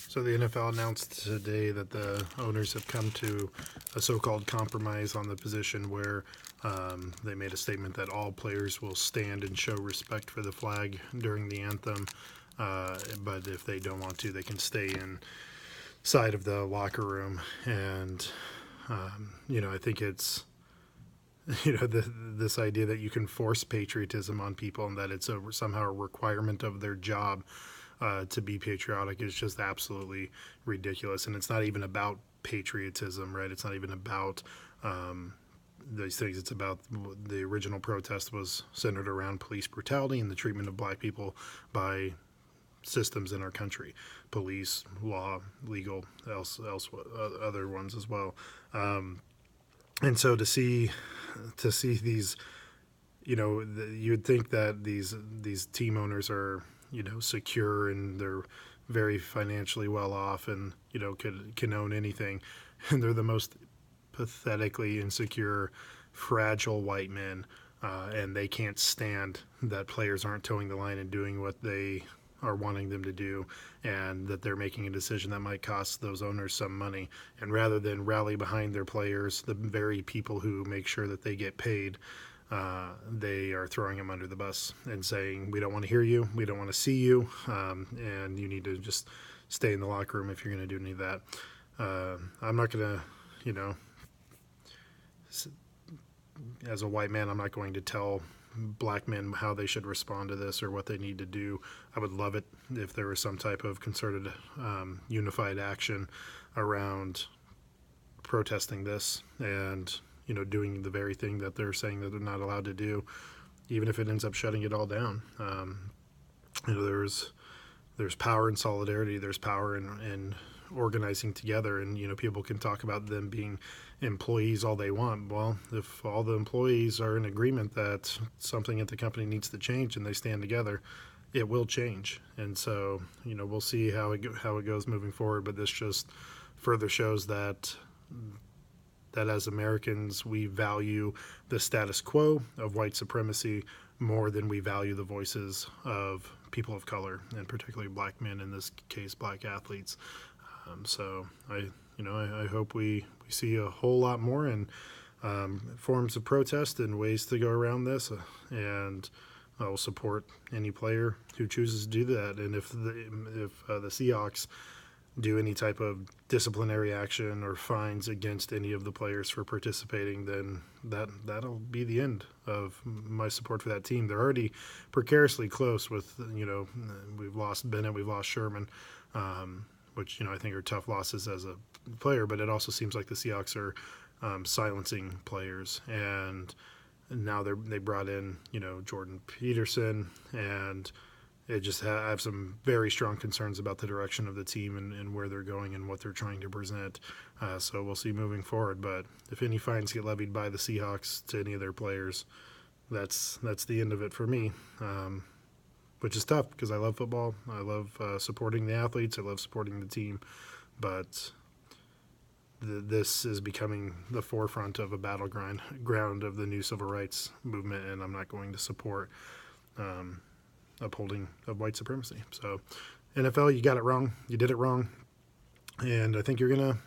So the NFL announced today that the owners have come to a so-called compromise on the position where they made a statement that all players will stand and show respect for the flag during the anthem, but if they don't want to, they can stay inside of the locker room. And I think it's this idea that you can force patriotism on people and that it's somehow a requirement of their job to be patriotic is just absolutely ridiculous. And it's not even about patriotism, right? It's not even about these things. It's about the original protest was centered around police brutality and the treatment of black people by systems in our country, police, law, legal, other ones as well. And so to see these, you'd think that these team owners are, secure and they're very financially well off and, can own anything. And they're the most pathetically insecure, fragile white men. And they can't stand that players aren't towing the line and doing what they are wanting them to do, and that they're making a decision that might cost those owners some money. And rather than rally behind their players, the very people who make sure that they get paid, they are throwing them under the bus and saying, we don't want to hear you, we don't want to see you, and you need to just stay in the locker room if you're going to do any of that. I'm not going to, as a white man, I'm not going to tell black men how they should respond to this or what they need to do. I would love it if there was some type of concerted, unified action around protesting this and, doing the very thing that they're saying that they're not allowed to do, even if it ends up shutting it all down. There's power in solidarity. There's power in organizing together, and people can talk about them being employees all they want. Well, if all the employees are in agreement that something at the company needs to change and they stand together, it will change. And so we'll see how it goes moving forward, but this just further shows that as Americans we value the status quo of white supremacy more than we value the voices of people of color, and particularly black men, in this case black athletes. So I hope we see a whole lot more and forms of protest and ways to go around this, and I will support any player who chooses to do that. And if the Seahawks do any type of disciplinary action or fines against any of the players for participating, then that'll be the end of my support for that team. They're already precariously close with, we've lost Bennett, we've lost Sherman, which, I think are tough losses as a player, but it also seems like the Seahawks are silencing players. And now they brought in, Jordan Peterson, and it just I have some very strong concerns about the direction of the team and where they're going and what they're trying to present. So we'll see moving forward. But if any fines get levied by the Seahawks to any of their players, that's the end of it for me. Which is tough because I love football. I love supporting the athletes. I love supporting the team. But this is becoming the forefront of a battleground of the new civil rights movement, and I'm not going to support upholding of white supremacy. So NFL, you got it wrong. You did it wrong. And I think you're gonna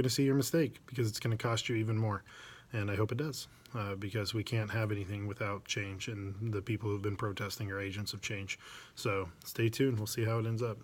see your mistake, because it's going to cost you even more. And I hope it does. Because we can't have anything without change, and the people who've been protesting are agents of change. So stay tuned. We'll see how it ends up.